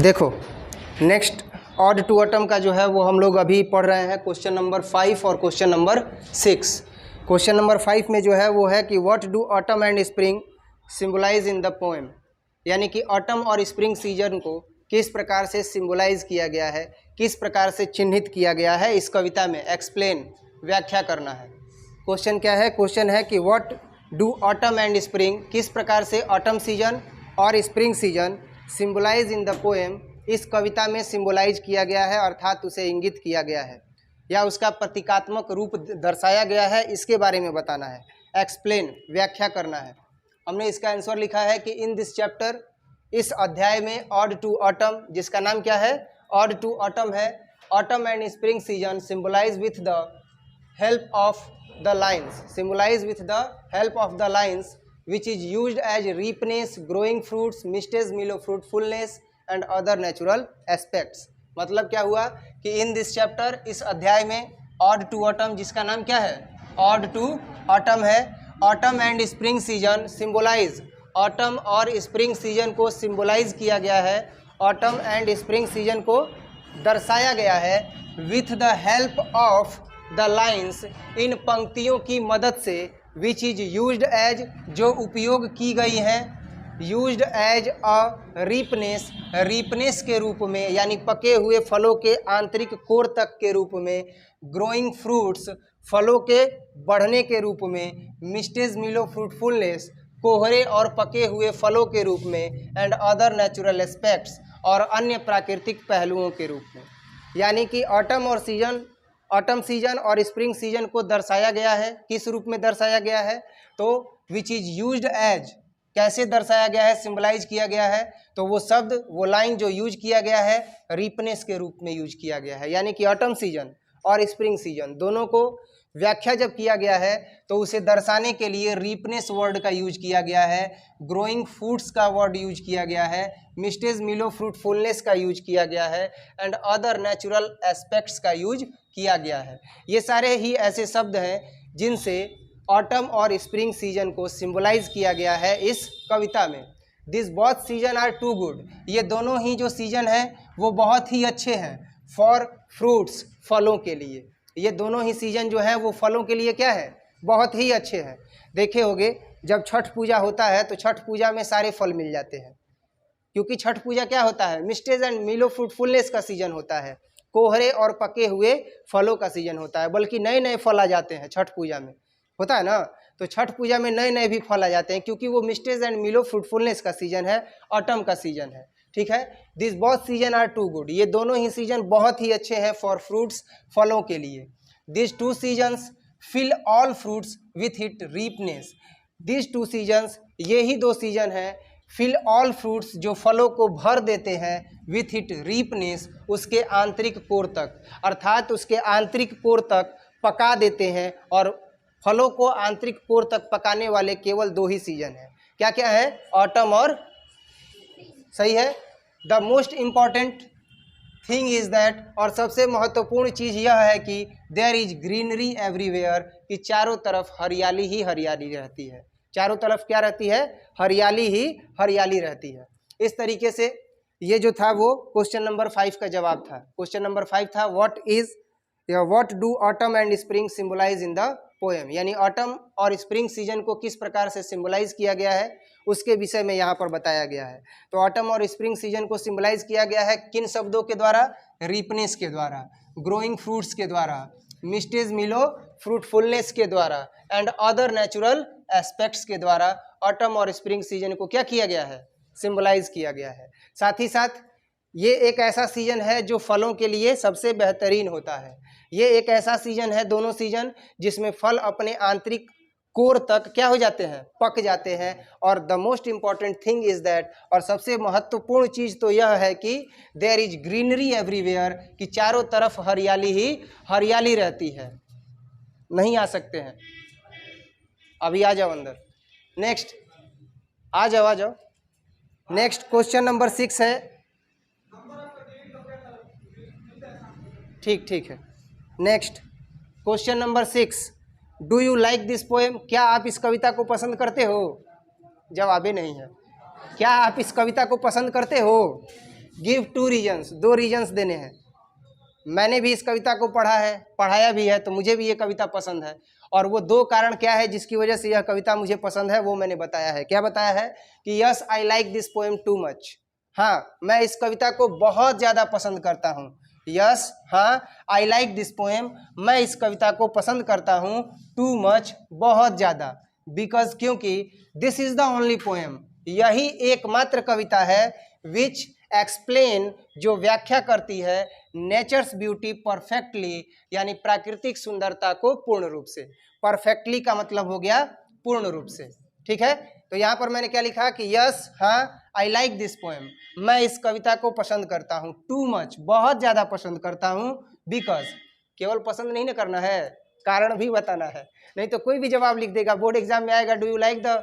देखो next odd to Autumn का जो है वो हम लोग अभी पढ़ रहे हैं क्वेश्चन नंबर 5 और क्वेश्चन नंबर 6। क्वेश्चन नंबर 5 में जो है वो है कि what do autumn and spring symbolise in the poem, यानी कि ऑटम और स्प्रिंग सीजन को किस प्रकार से सिंबलाइज किया गया है, किस प्रकार से चिन्हित किया गया है इस कविता में, एक्सप्लेन व्याख्या करना है। क्वेश्चन क्या है? क्वेश्चन है कि what do autumn and spring, किस प्रकार से ऑटम सीजन और spring season symbolise in the poem, इस कविता में सिंबलाइज किया गया है, अर्थात उसे इंगित किया गया है या उसका प्रतीकात्मक रूप दर्शाया गया है, इसके बारे में बताना है। एक्सप्लेन व्याख्या करना है। हमने इसका आंसर लिखा है कि इन दिस चैप्टर, इस अध्याय में ऑड टू ऑटम, जिसका नाम क्या है? ऑड टू ऑटम है। Autumn and spring season symbolise with the help of the lines, symbolise with the help of the lines which is used as ripeness, growing fruits, mistage, meadow fruitfulness and other natural aspects। मतलब क्या हुआ कि in this chapter, इस अध्याय में odd to autumn, जिसका नाम क्या है? ऑड टू ऑटम है। Autumn and spring season symbolise, autumn और स्प्रिंग सीजन को सिंबलाइज किया गया है, ऑटम एंड स्प्रिंग सीजन को दर्शाया गया है with the help of the lines, इन पंक्तियों की मदद से, विच इज यूज्ड एज, जो उपयोग की गई हैं, यूज्ड एज अ रीपनेस, रीपनेस के रूप में, यानी पके हुए फलों के आंतरिक कोर तक के रूप में, ग्रोइंग फ्रूट्स, फलों के बढ़ने के रूप में, मिस्टेज मिलो फ्रूटफुलनेस, कोहरे और पके हुए फलों के रूप में, एंड अदर नेचुरल एस्पेक्ट्स, और अन्य प्राकृतिक पहलुओं के रूप में। यानी कि ऑटम सीजन और स्प्रिंग सीजन को दर्शाया गया है, किस रूप में दर्शाया गया है? तो विच इज यूज्ड एज, कैसे दर्शाया गया है, सिंबलाइज किया गया है? तो वो शब्द, वो लाइन जो यूज किया गया है, रीपनेस के रूप में यूज किया गया है। यानी कि ऑटम सीजन और स्प्रिंग सीजन दोनों को व्याख्या जब किया गया है तो उसे दर्शाने के लिए रीपनेस वर्ड का यूज किया गया है, ग्रोइंग फ्रूट्स का वर्ड यूज किया गया है, मिस्टेज मिलो फ्रूटफुलनेस का यूज किया गया है, एंड अदर नेचुरल एस्पेक्ट्स का यूज किया गया है। ये सारे ही ऐसे शब्द हैं जिनसे ऑटम और स्प्रिंग सीजन को सिंबलाइज किया गया है इस कविता में। This both season are too good, ये दोनों ही जो सीजन हैं वो बहुत ही अच्छे हैं, फॉर फ्रूट्स, फलों के लिए। ये दोनों ही सीजन जो है वो फलों के लिए क्या है? बहुत ही अच्छे हैं। देखे होंगे जब छठ पूजा होता है तो छठ पूजा में सारे फल मिल जाते हैं, क्योंकि छठ पूजा क्या होता है? मिस्टेज एंड मिलो फ्रूटफुलनेस का सीजन होता है, कोहरे और पके हुए फलों का सीजन होता है, बल्कि नए नए फल आ जाते हैं छठ पूजा में, होता है ना। तो छठ पूजा में नए नए भी फल आ जाते हैं, क्योंकि वो मिस्टेज एंड मिलो फ्रूटफुलनेस का सीजन है, ऑटम का सीजन है। ठीक है, this both season are too good, ये दोनों ही सीजन बहुत ही अच्छे हैं फॉर फ्रूट्स, फलों के लिए। This two seasons fill all fruits with it ripeness, this two seasons, ये ही दो सीजन हैं, फिल ऑल फ्रूट्स, जो फलों को भर देते हैं, विथ इट रीपनेस, उसके आंतरिक कोर तक, अर्थात उसके आंतरिक कोर तक पका देते हैं। और फलों को आंतरिक कोर तक पकाने वाले केवल दो ही सीजन हैं, क्या क्या है? ऑटम और, सही है। The most important thing is that, और सबसे महत्वपूर्ण चीज़ यह है कि देयर इज ग्रीनरी एवरीवेयर, कि चारों तरफ हरियाली ही हरियाली रहती है, चारों तरफ क्या रहती है? हरियाली ही हरियाली रहती है। इस तरीके से ये जो था वो क्वेश्चन नंबर 5 का जवाब था। क्वेश्चन नंबर 5 था what do autumn and spring symbolise in the poem, यानी ऑटम और स्प्रिंग सीजन को किस प्रकार से सिंबलाइज किया गया है उसके विषय में यहाँ पर बताया गया है। तो ऑटम और स्प्रिंग सीजन को सिंबलाइज किया गया है किन शब्दों के द्वारा? रीपनेस के द्वारा, ग्रोइंग फ्रूट्स के द्वारा, मिस्टेज मिलो फ्रूटफुलनेस के द्वारा, एंड अदर नेचुरल एस्पेक्ट्स के द्वारा ऑटम और स्प्रिंग सीजन को क्या किया गया है? सिंबलाइज किया गया है। साथ ही साथ ये एक ऐसा सीजन है जो फलों के लिए सबसे बेहतरीन होता है। ये एक ऐसा सीजन है, दोनों सीजन, जिसमें फल अपने आंतरिक कोर तक क्या हो जाते हैं? पक जाते हैं। और the most important thing is that, और सबसे महत्वपूर्ण चीज़ तो यह है कि देयर इज ग्रीनरी एवरीवेयर, कि चारों तरफ हरियाली ही हरियाली रहती है। नहीं आ सकते हैं? अभी आ जाओ अंदर। नेक्स्ट आ जाओ। नेक्स्ट क्वेश्चन नंबर 6 है। ठीक है। Next question number 6, do you like this poem, क्या आप इस कविता को पसंद करते हो? जवाब नहीं है। क्या आप इस कविता को पसंद करते हो? गिव 2 रीजन्स, 2 रीजन्स देने हैं। मैंने भी इस कविता को पढ़ा है, पढ़ाया भी है, तो मुझे भी ये कविता पसंद है। और वो 2 कारण क्या है जिसकी वजह से यह कविता मुझे पसंद है, वो मैंने बताया है। क्या बताया है कि yes I like this poem too much. हाँ, मैं इस कविता को बहुत ज़्यादा पसंद करता हूँ। यस, हाँ, आई लाइक दिस पोएम, मैं इस कविता को पसंद करता हूँ, टू मच, बहुत ज़्यादा, बिकॉज, क्योंकि this is the only poem, यही एकमात्र कविता है, विच एक्सप्लेन, जो व्याख्या करती है, नेचर्स ब्यूटी परफेक्टली, यानी प्राकृतिक सुंदरता को पूर्ण रूप से। परफेक्टली का मतलब हो गया पूर्ण रूप से, ठीक है। तो यहाँ पर मैंने क्या लिखा कि यस, हाँ, आई लाइक दिस पोएम, मैं इस कविता को पसंद करता हूँ, टू मच, बहुत ज़्यादा पसंद करता हूँ, बिकॉज, केवल पसंद नहीं ना करना है, कारण भी बताना है, नहीं तो कोई भी जवाब लिख देगा। बोर्ड एग्जाम में आएगा, do you like the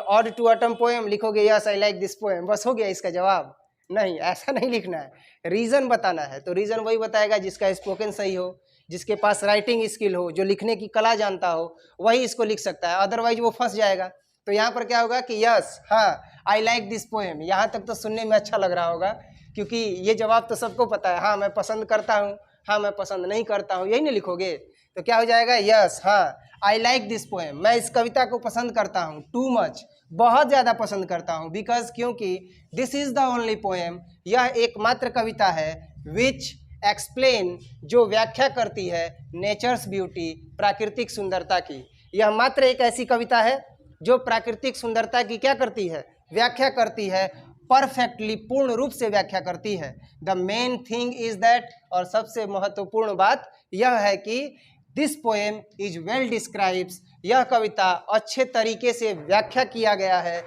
ode to autumn poem, लिखोगे yes I like this poem, बस हो गया इसका जवाब। नहीं, ऐसा नहीं लिखना है, रीज़न बताना है। तो रीज़न वही बताएगा जिसका स्पोकन सही हो, जिसके पास राइटिंग स्किल हो, जो लिखने की कला जानता हो, वही इसको लिख सकता है, अदरवाइज वो फंस जाएगा। तो यहाँ पर क्या होगा कि यस, हाँ, आई लाइक दिस पोएम, यहाँ तक तो सुनने में अच्छा लग रहा होगा, क्योंकि ये जवाब तो सबको पता है। हाँ, मैं पसंद करता हूँ, हाँ, मैं पसंद नहीं करता हूँ, यही नहीं लिखोगे तो क्या हो जाएगा, यस, हाँ, आई लाइक दिस पोएम, मैं इस कविता को पसंद करता हूँ, टू मच, बहुत ज़्यादा पसंद करता हूँ, बिकॉज, क्योंकि this is the only poem, यह एकमात्र कविता है, विच एक्सप्लेन, जो व्याख्या करती है, नेचर्स ब्यूटी, प्राकृतिक सुंदरता की। यह मात्र एक ऐसी कविता है जो प्राकृतिक सुंदरता की क्या करती है, व्याख्या करती है, परफेक्टली, पूर्ण रूप से व्याख्या करती है। The main thing is that, और सबसे महत्वपूर्ण बात यह है कि this poem is well describes, यह कविता अच्छे तरीके से व्याख्या किया गया है,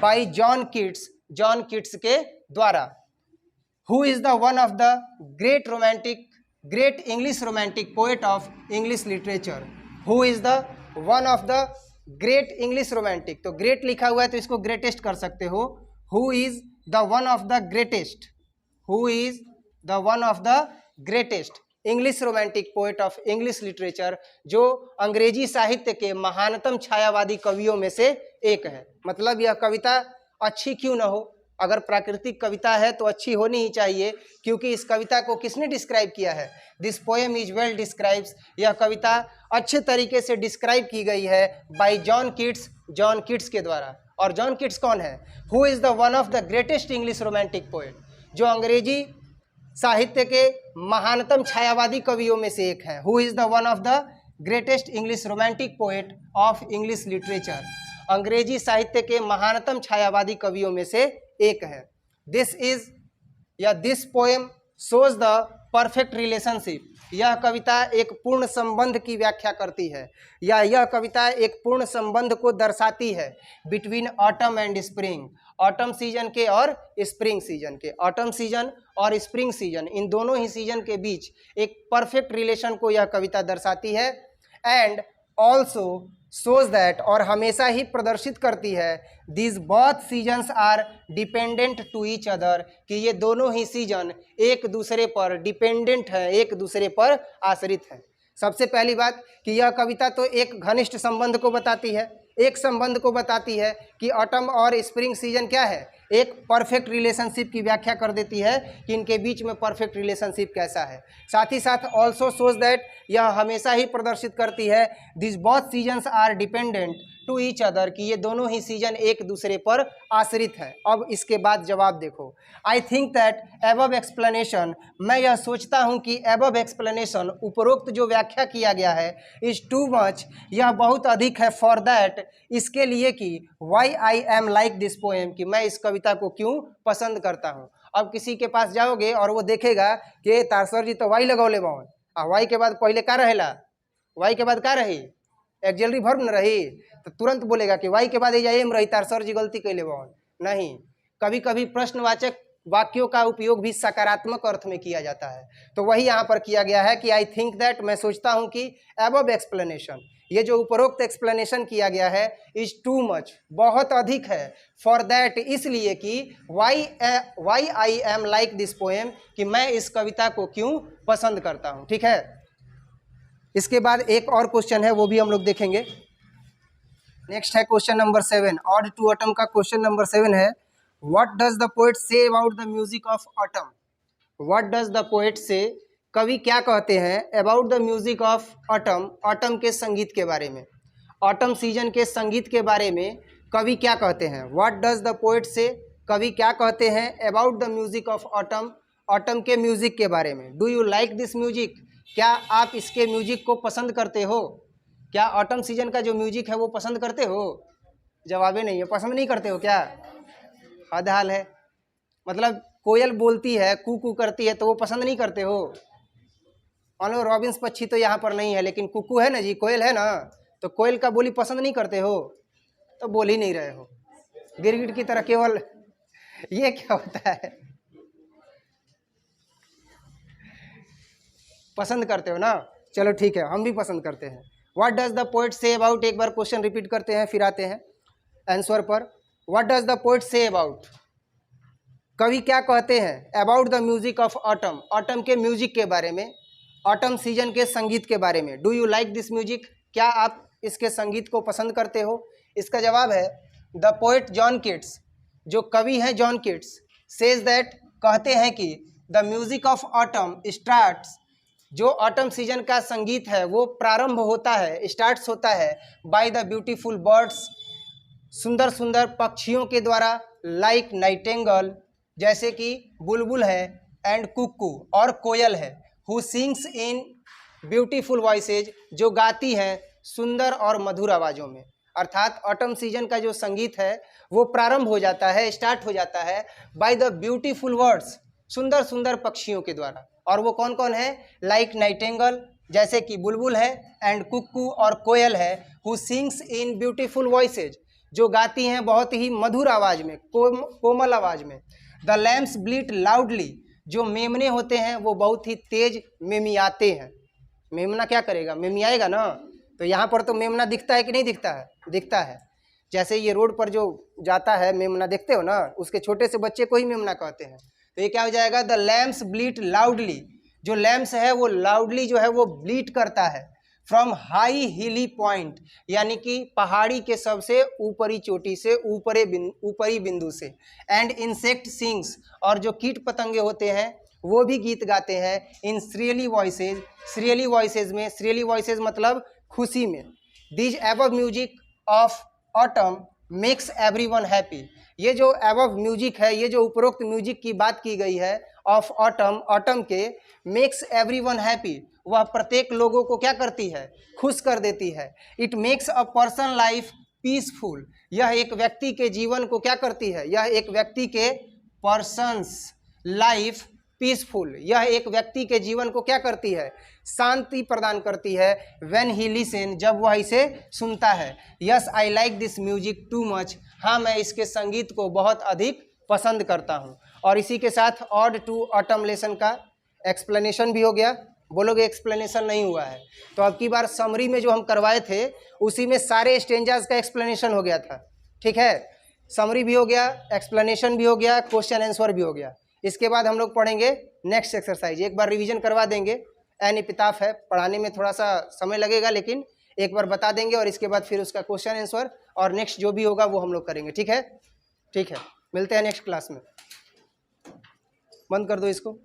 bye John Keats, John Keats के द्वारा, who is the one of the great English romantic poet of English literature, who is the one of the great English romantic, तो ग्रेट लिखा हुआ है तो इसको ग्रेटेस्ट कर सकते हो, who is the one of the greatest, who is the one of the greatest English romantic poet of English literature, जो अंग्रेजी साहित्य के महानतम छायावादी कवियों में से एक है। मतलब यह कविता अच्छी क्यों न हो, अगर प्राकृतिक कविता है तो अच्छी होनी ही चाहिए, क्योंकि इस कविता को किसने डिस्क्राइब किया है, this poem is well describes, यह कविता अच्छे तरीके से डिस्क्राइब की गई है bye John Keats, John Keats के द्वारा। और जॉन कीट्स कौन है, who is the one of the greatest English romantic poet, जो अंग्रेजी साहित्य के महानतम छायावादी कवियों में से एक है, who is the one of the greatest English romantic poet of English literature, अंग्रेजी साहित्य के महानतम छायावादी कवियों में से एक है। दिस इज, या this poem shows the perfect relationship, यह कविता एक पूर्ण संबंध की व्याख्या करती है, या यह कविता एक पूर्ण संबंध को दर्शाती है, between autumn and spring, autumn season के और स्प्रिंग सीजन के, ऑटम सीजन और स्प्रिंग सीजन, इन दोनों ही सीजन के बीच एक परफेक्ट रिलेशन को यह कविता दर्शाती है। एंड ऑल्सो शोज दैट, और हमेशा ही प्रदर्शित करती है, these both seasons are dependent to each other, कि ये दोनों ही सीजन एक दूसरे पर डिपेंडेंट है, एक दूसरे पर आश्रित है। सबसे पहली बात कि यह कविता तो एक घनिष्ठ संबंध को बताती है, एक संबंध को बताती है कि ऑटम और स्प्रिंग सीजन क्या है, एक परफेक्ट रिलेशनशिप की व्याख्या कर देती है कि इनके बीच में परफेक्ट रिलेशनशिप कैसा है। साथ ही साथ ऑल्सो शोज दैट, यह हमेशा ही प्रदर्शित करती है, this both seasons are dependent to each other, कि ये दोनों ही सीजन एक दूसरे पर आश्रित है। अब इसके बाद जवाब देखो, I think that above explanation, मैं यह सोचता हूँ कि एबव एक्सप्लेनेशन, उपरोक्त जो व्याख्या किया गया है, इज टू मच, यह बहुत अधिक है, फॉर दैट, इसके लिए कि why I am like this poem, कि मैं इस कविता को क्यों पसंद करता हूँ। अब किसी के पास जाओगे और वो देखेगा कि तारसर जी तो वाई लगौले बौन, वाई के बाद पहले का रहेला, वाई के बाद का रही, एक्सिलरी वर्ब न रही, तो तुरंत बोलेगा कि वाई के बाद एम रही, तारसर जी गलती कैले बौन। नहीं, कभी कभी प्रश्नवाचक वाक्यों का उपयोग भी सकारात्मक अर्थ में किया जाता है, तो वही यहाँ पर किया गया है कि आई थिंक दैट, मैं सोचता हूँ कि एबव एक्सप्लेनेशन, ये जो उपरोक्त एक्सप्लेनेशन किया गया है, इज टू मच, बहुत अधिक है, फॉर दैट, इसलिए कि why I am like this poem, कि मैं इस कविता को क्यों पसंद करता हूँ। ठीक है, इसके बाद एक और क्वेश्चन है, वो भी हम लोग देखेंगे। नेक्स्ट है question number 7, Ode to Autumn का क्वेश्चन नंबर 7 है, what does the poet say about the music of autumn? What does the poet say, कवि क्या कहते हैं about the music of autumn, autumn के संगीत के बारे में, ऑटम सीजन के संगीत के बारे में कवि क्या कहते हैं? What does the poet say, कवि क्या कहते हैं about the music of autumn, autumn के म्यूजिक के बारे में। Do you like this music, क्या आप इसके म्यूजिक को पसंद करते हो? क्या ऑटम सीजन का जो म्यूजिक है वो पसंद करते हो? जवाब ही नहीं है, पसंद नहीं करते हो क्या? हद हाल है। मतलब कोयल बोलती है, कू कू करती है, तो वो पसंद नहीं करते हो? मान लो रॉबिन्स पक्षी तो यहाँ पर नहीं है, लेकिन कुकू है ना जी, कोयल है ना, तो कोयल का बोली पसंद नहीं करते हो? तो बोल ही नहीं रहे हो, गिरगिट की तरह केवल। ये क्या होता है? पसंद करते हो ना? चलो ठीक है, हम भी पसंद करते हैं। What does the poet say about, एक बार क्वेश्चन रिपीट करते हैं फिर आते हैं आंसर पर। What does the poet say about, कवि क्या कहते हैं about the music of autumn, autumn के म्यूजिक के बारे में, ऑटम सीजन के संगीत के बारे में। Do you like this music, क्या आप इसके संगीत को पसंद करते हो? इसका जवाब है द पोएट जॉन कीट्स, जो कवि हैं जॉन कीट्स, सेज दैट, कहते हैं कि the music of autumn starts, जो ऑटम सीजन का संगीत है वो प्रारंभ होता है, स्टार्ट्स होता है बाय द ब्यूटीफुल बर्ड्स, सुंदर सुंदर पक्षियों के द्वारा, लाइक नाइटेंगल, जैसे कि बुलबुल है, एंड कुक्कू, और कोयल है, who sings in beautiful voices, जो गाती है सुंदर और मधुर आवाज़ों में। अर्थात ऑटम सीजन का जो संगीत है वो प्रारंभ हो जाता है, स्टार्ट हो जाता है बाय द ब्यूटीफुल वर्ड्स, सुंदर सुंदर पक्षियों के द्वारा। और वो कौन कौन है? लाइक नाइटेंगल, जैसे कि बुलबुल है, एंड कुक्कू, और कोयल है, who sings in beautiful voices, जो गाती हैं बहुत ही मधुर आवाज़ में, कोमल आवाज़ में। द लैम्स ब्लीट लाउडली, जो मेमने होते हैं वो बहुत ही तेज मेमियाते हैं। मेमना क्या करेगा? मेमियाएगा ना। तो यहाँ पर तो मेमना दिखता है कि नहीं दिखता है? दिखता है। जैसे ये रोड पर जो जाता है मेमना, देखते हो ना, उसके छोटे से बच्चे को ही मेमना कहते हैं। तो ये क्या हो जाएगा? द लैम्स ब्लीट लाउडली, जो लैम्स है वो लाउडली जो है वो ब्लीट करता है फ्रॉम हाई हिली पॉइंट, यानी कि पहाड़ी के सबसे ऊपरी चोटी से, ऊपरी बिंदु से। एंड इंसेक्ट सिंग्स, और जो कीट पतंगे होते हैं वो भी गीत गाते हैं इन श्रीयली वॉइसेज, श्रीयली वॉइसेज में, श्रीयली वॉइसेज मतलब खुशी में। This above music of autumn makes everyone happy, ये जो एबव म्यूजिक है, ये जो उपरोक्त म्यूजिक की बात की गई है ऑफ ऑटम, ऑटम के, मेक्स एवरीवन हैप्पी, वह प्रत्येक लोगों को क्या करती है? खुश कर देती है। It makes a person life peaceful, यह एक व्यक्ति के जीवन को क्या करती है? यह एक व्यक्ति के पर्सन्स लाइफ पीसफुल, यह एक व्यक्ति के जीवन को क्या करती है? शांति प्रदान करती है। व्हेन ही लिसन, जब वह इसे सुनता है। Yes I like this music too much, हाँ मैं इसके संगीत को बहुत अधिक पसंद करता हूँ। और इसी के साथ ऑड टू ऑटम लेसन का एक्सप्लेनेशन भी हो गया। बोलोगे एक्सप्लेनेशन नहीं हुआ है, तो अब की बार समरी में जो हम करवाए थे उसी में सारे स्टेंजाज का एक्सप्लेनेशन हो गया था। ठीक है, समरी भी हो गया, एक्सप्लेनेशन भी हो गया, क्वेश्चन आंसर भी हो गया। इसके बाद हम लोग पढ़ेंगे नेक्स्ट एक्सरसाइज, एक बार रिवीजन करवा देंगे। एन एपिताफ है, पढ़ाने में थोड़ा सा समय लगेगा, लेकिन एक बार बता देंगे और इसके बाद फिर उसका क्वेश्चन आंसर और नेक्स्ट जो भी होगा वो हम लोग करेंगे। ठीक है, ठीक है, मिलते हैं नेक्स्ट क्लास में। बंद कर दो इसको।